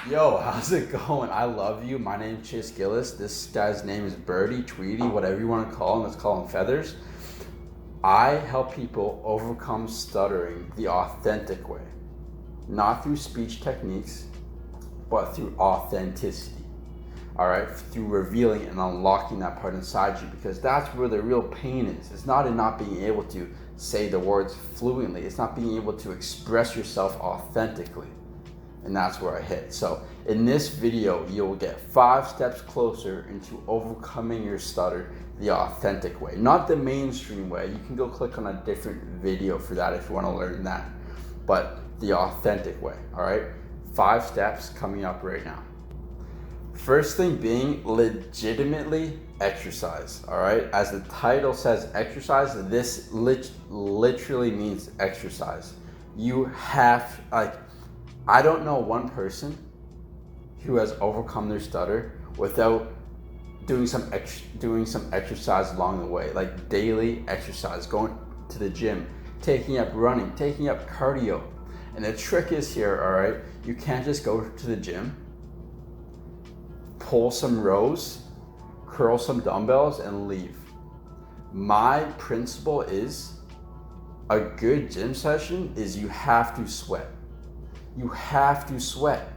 Yo, how's it going? I love you. My name's Gillis. This guy's name is Birdie, Tweety, whatever you want to call him. Let's call him Feathers. I help people overcome stuttering the authentic way. Not through speech techniques, but through authenticity. All right, through revealing and unlocking that part inside you, because that's where the real pain is. It's not in not being able to say the words fluently. It's not being able to express yourself authentically. And that's where I hit. So in this video, you'll get 5 steps closer into overcoming your stutter the authentic way, not the mainstream way. You can go click on a different video for that if you want to learn that, but the authentic way. All right, 5 steps coming up right now. First thing being legitimately exercise. All right, as the title says, exercise. This literally means exercise. You have, I don't know one person who has overcome their stutter without doing some exercise along the way, like daily exercise, going to the gym, taking up running, taking up cardio. And the trick is here, all right, you can't just go to the gym, pull some rows, curl some dumbbells, and leave. My principle is a good gym session is you have to sweat. You have to sweat.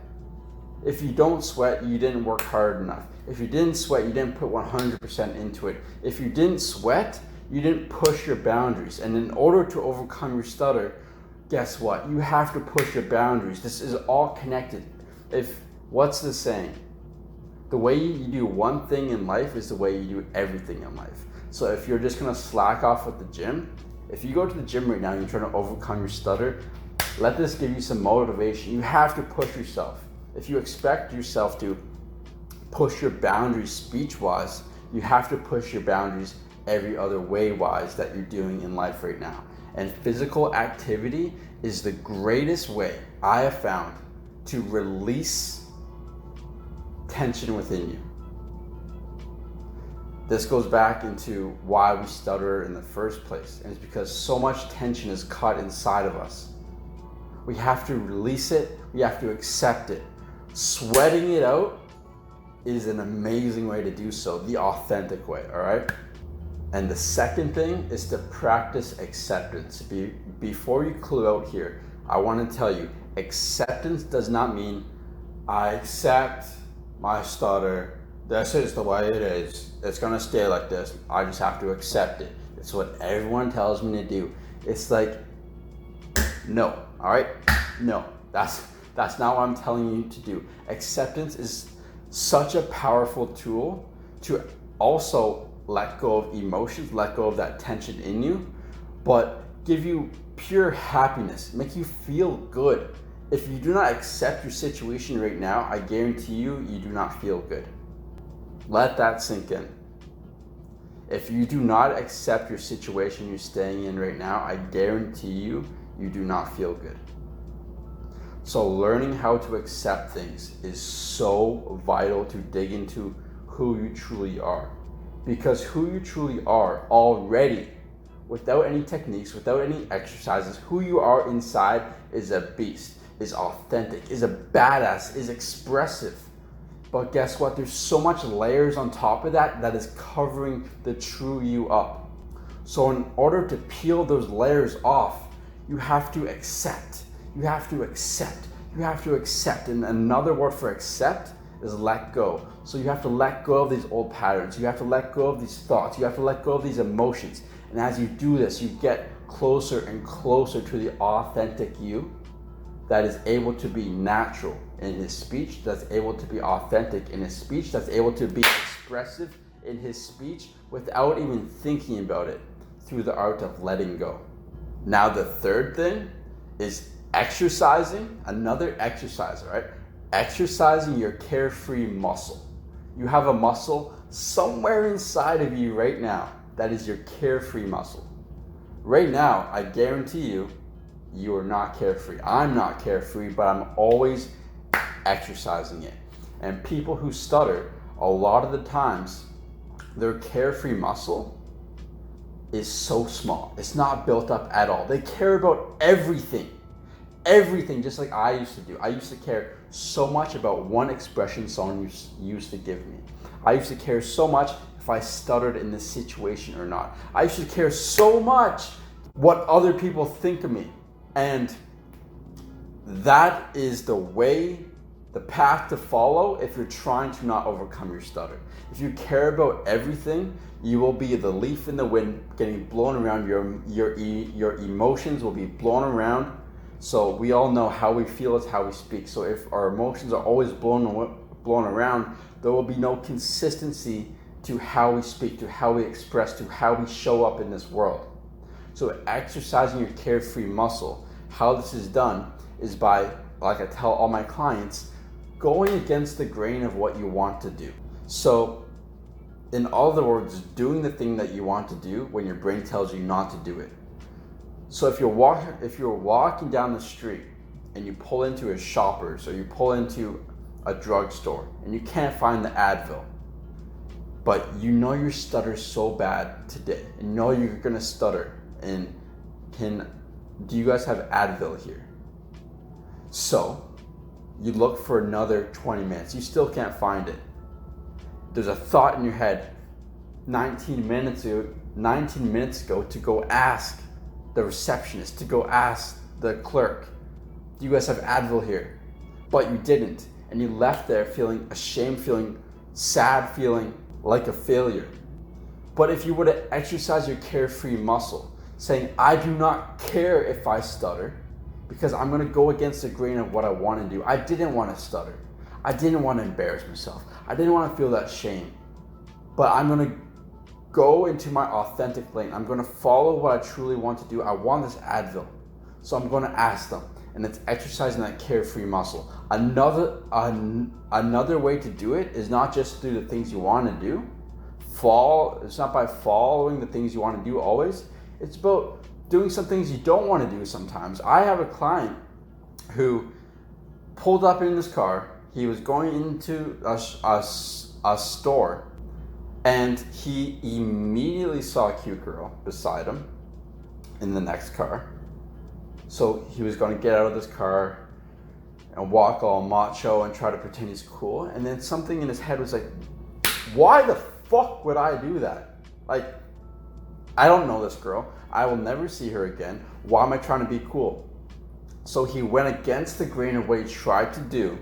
If you don't sweat, you didn't work hard enough. If you didn't sweat, you didn't put 100% into it. If you didn't sweat, you didn't push your boundaries. And in order to overcome your stutter, guess what? You have to push your boundaries. This is all connected. What's the saying? The way you do one thing in life is the way you do everything in life. So if you're just gonna slack off at the gym, if you go to the gym right now and you're trying to overcome your stutter, let this give you some motivation. You have to push yourself. If you expect yourself to push your boundaries speech-wise, you have to push your boundaries every other way-wise that you're doing in life right now. And physical activity is the greatest way I have found to release tension within you. This goes back into why we stutter in the first place, and it's because so much tension is caught inside of us. We have to release it, we have to accept it. Sweating it out is an amazing way to do so, the authentic way, all right? And the second thing is to practice acceptance. Before you clue out here, I want to tell you, acceptance does not mean I accept my stutter. This is the way it is. It's gonna stay like this. I just have to accept it. It's what everyone tells me to do. It's like, no, all right? No, that's not what I'm telling you to do. Acceptance is such a powerful tool to also let go of emotions, let go of that tension in you, but give you pure happiness, make you feel good. If you do not accept your situation right now, I guarantee you, you do not feel good. Let that sink in. If you do not accept your situation you're staying in right now, I guarantee you, you do not feel good. So learning how to accept things is so vital to dig into who you truly are. Because who you truly are already, without any techniques, without any exercises, who you are inside is a beast, is authentic, is a badass, is expressive. But guess what? There's so much layers on top of that that is covering the true you up. So in order to peel those layers off, you have to accept. You have to accept. You have to accept. And another word for accept is let go. So you have to let go of these old patterns. You have to let go of these thoughts. You have to let go of these emotions. And as you do this, you get closer and closer to the authentic you that is able to be natural in his speech, that's able to be authentic in his speech, that's able to be expressive in his speech without even thinking about it, through the art of letting go. Now the third thing is exercising, another exercise, all right? Exercising your carefree muscle. You have a muscle somewhere inside of you right now that is your carefree muscle. Right now, I guarantee you, you are not carefree. I'm not carefree, but I'm always exercising it. And people who stutter, a lot of the times, their carefree muscle is so small. It's not built up at all. They care about everything, just like I used to do. I used to care so much about one expression someone used to give me. I used to care so much if I stuttered in this situation or not. I used to care so much what other people think of me. And that is the path to follow if you're trying to not overcome your stutter. If you care about everything, you will be the leaf in the wind getting blown around. Your emotions will be blown around. So we all know how we feel is how we speak. So if our emotions are always blown around, there will be no consistency to how we speak, to how we express, to how we show up in this world. So exercising your carefree muscle, how this is done is by, like I tell all my clients, going against the grain of what you want to do. So in other words, doing the thing that you want to do when your brain tells you not to do it. So if you're walking down the street and you pull into a Shoppers or you pull into a drugstore and you can't find the Advil, but you know your stutter so bad today and you know you're gonna stutter, and do you guys have Advil here? So you look for another 20 minutes, you still can't find it. There's a thought in your head 19 minutes ago to go ask the receptionist, to go ask the clerk, do you guys have Advil here? But you didn't, and you left there feeling ashamed, feeling sad, feeling like a failure. But if you were to exercise your carefree muscle, saying, I do not care if I stutter, because I'm gonna go against the grain of what I wanna do. I didn't wanna stutter. I didn't wanna embarrass myself. I didn't wanna feel that shame. But I'm gonna go into my authentic lane. I'm gonna follow what I truly want to do. I want this Advil. So I'm gonna ask them. And it's exercising that carefree muscle. Another way to do it is not just through the things you wanna do. It's not by following the things you wanna do always. It's about doing some things you don't wanna do sometimes. I have a client who pulled up in his car. He was going into a store, and he immediately saw a cute girl beside him in the next car. So he was going to get out of this car and walk all macho and try to pretend he's cool. And then something in his head was like, why the fuck would I do that? Like, I don't know this girl. I will never see her again. Why am I trying to be cool? So he went against the grain of what he tried to do,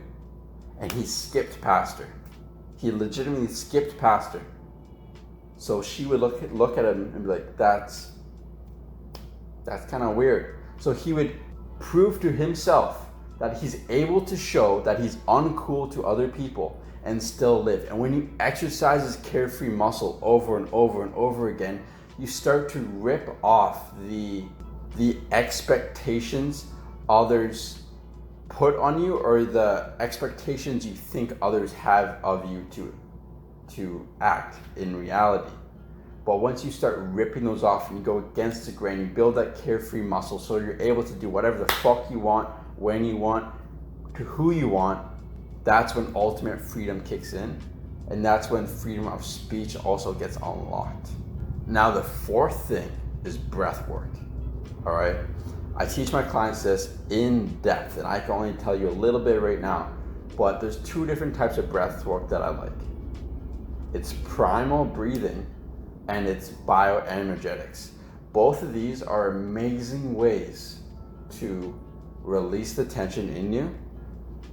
and he skipped past her. He legitimately skipped past her. So she would look at him and be like, that's kind of weird. So he would prove to himself that he's able to show that he's uncool to other people and still live. And when you exercise this carefree muscle over and over and over again, you start to rip off the expectations others put on you, or the expectations you think others have of you to act in reality. But once you start ripping those off and you go against the grain, you build that carefree muscle so you're able to do whatever the fuck you want, when you want, to who you want. That's when ultimate freedom kicks in, and that's when freedom of speech also gets unlocked. Now the fourth thing is breath work. All right, I teach my clients this in depth, and I can only tell you a little bit right now, but there's two different types of breath work that I like. It's primal breathing and it's bioenergetics. Both of these are amazing ways to release the tension in you,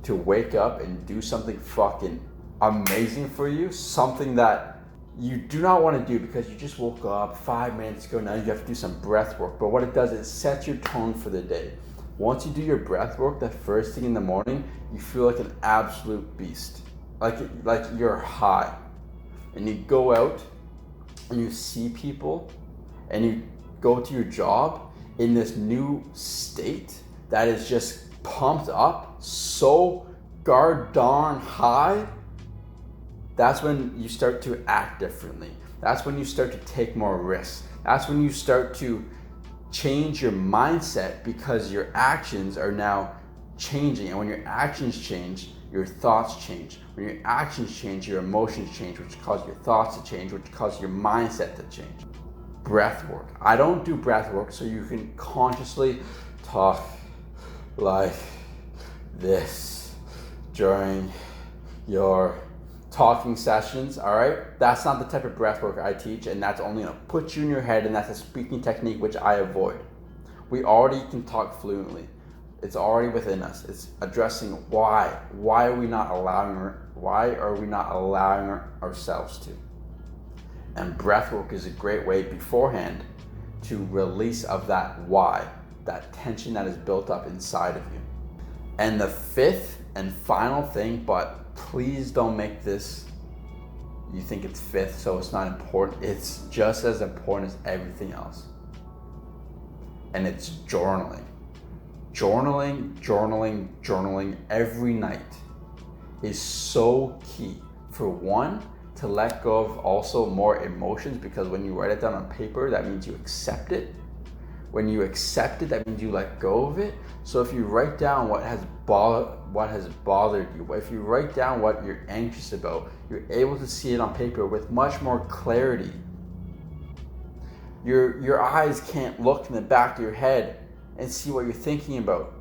to wake up and do something fucking amazing for you, something that you do not want to do because you just woke up 5 minutes ago. Now you have to do some breath work. But what it does is set your tone for the day. Once you do your breath work, that first thing in the morning, you feel like an absolute beast, like you're high. And you go out and you see people and you go to your job in this new state that is just pumped up, so darn high. That's when you start to act differently. That's when you start to take more risks. That's when you start to change your mindset, because your actions are now changing. And when your actions change, your thoughts change. When your actions change, your emotions change, which cause your thoughts to change, which cause your mindset to change. Breath work. I don't do breath work so you can consciously talk like this during your talking sessions, all right? That's not the type of breath work I teach, and that's only gonna put you in your head, and that's a speaking technique which I avoid. We already can talk fluently. It's already within us. It's addressing why. Why are we not allowing ourselves to? And breath work is a great way beforehand to release of that why, that tension that is built up inside of you. And the fifth and final thing, but please don't make this, you think it's fifth, so it's not important. It's just as important as everything else. And it's journaling. Journaling every night is so key. For one, to let go of also more emotions, because when you write it down on paper, that means you accept it. When you accept it, that means you let go of it. So if you write down what has bothered you, if you write down what you're anxious about, you're able to see it on paper with much more clarity. Your eyes can't look in the back of your head and see what you're thinking about,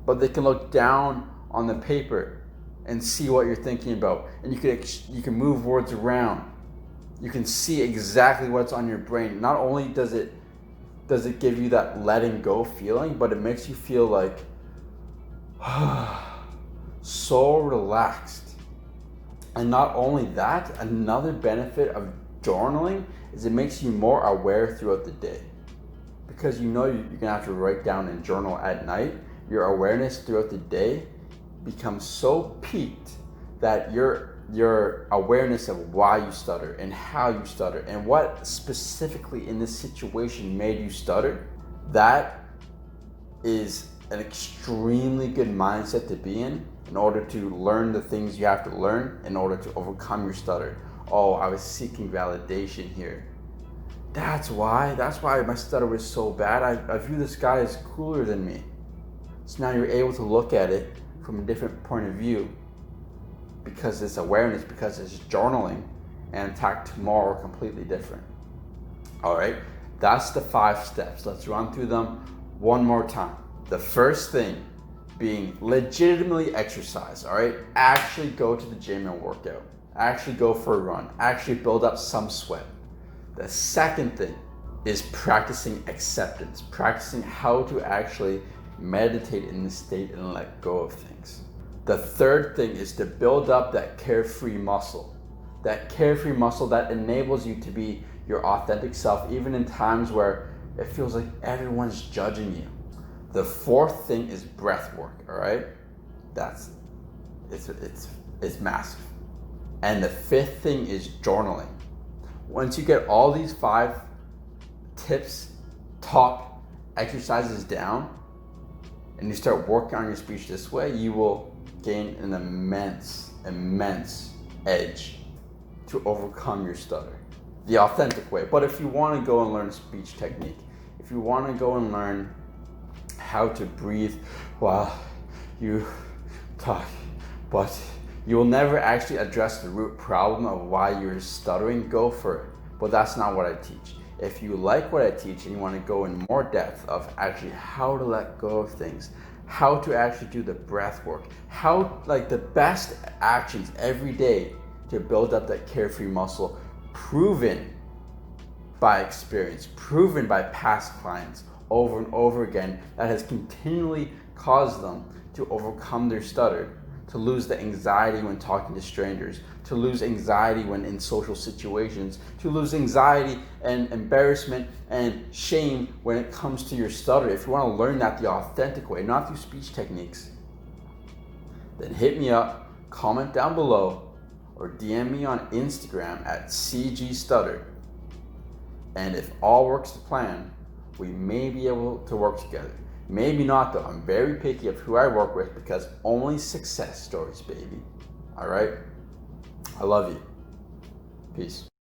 but they can look down on the paper and see what you're thinking about, and you can move words around. You can see exactly what's on your brain. Not only does it give you that letting go feeling, but it makes you feel like so relaxed. And not only that, another benefit of journaling is it makes you more aware throughout the day. Because you know you're gonna have to write down and journal at night, your awareness throughout the day becomes so peaked that your awareness of why you stutter and how you stutter and what specifically in this situation made you stutter, that is an extremely good mindset to be in order to learn the things you have to learn in order to overcome your stutter. Oh, I was seeking validation here. That's why my stutter was so bad. I view this guy as cooler than me. So now you're able to look at it from a different point of view, because it's awareness, because it's journaling, and attack tomorrow completely different. All right, that's the 5 steps. Let's run through them one more time. The first thing being legitimately exercise. All right, actually go to the gym and work out. Actually go for a run. Actually build up some sweat. The second thing is practicing acceptance, practicing how to actually meditate in this state and let go of things. The third thing is to build up that carefree muscle that enables you to be your authentic self, even in times where it feels like everyone's judging you. The fourth thing is breath work, all right? It's massive. And the fifth thing is journaling. Once you get all these 5 tips, top exercises down, and you start working on your speech this way, you will gain an immense edge to overcome your stutter the authentic way. But if you want to go and learn a speech technique, if you want to go and learn how to breathe while you talk, but you will never actually address the root problem of why you're stuttering, go for it. But that's not what I teach. If you like what I teach and you want to go in more depth of actually how to let go of things, how to actually do the breath work, how like the best actions every day to build up that carefree muscle, proven by experience, proven by past clients over and over again, that has continually caused them to overcome their stutter, to lose the anxiety when talking to strangers, to lose anxiety when in social situations, to lose anxiety and embarrassment and shame when it comes to your stutter. If you want to learn that the authentic way, not through speech techniques, then hit me up, comment down below, or DM me on Instagram at cgstutter. And if all works to plan, we may be able to work together. Maybe not though. I'm very picky of who I work with because only success stories, baby. All right? I love you. Peace.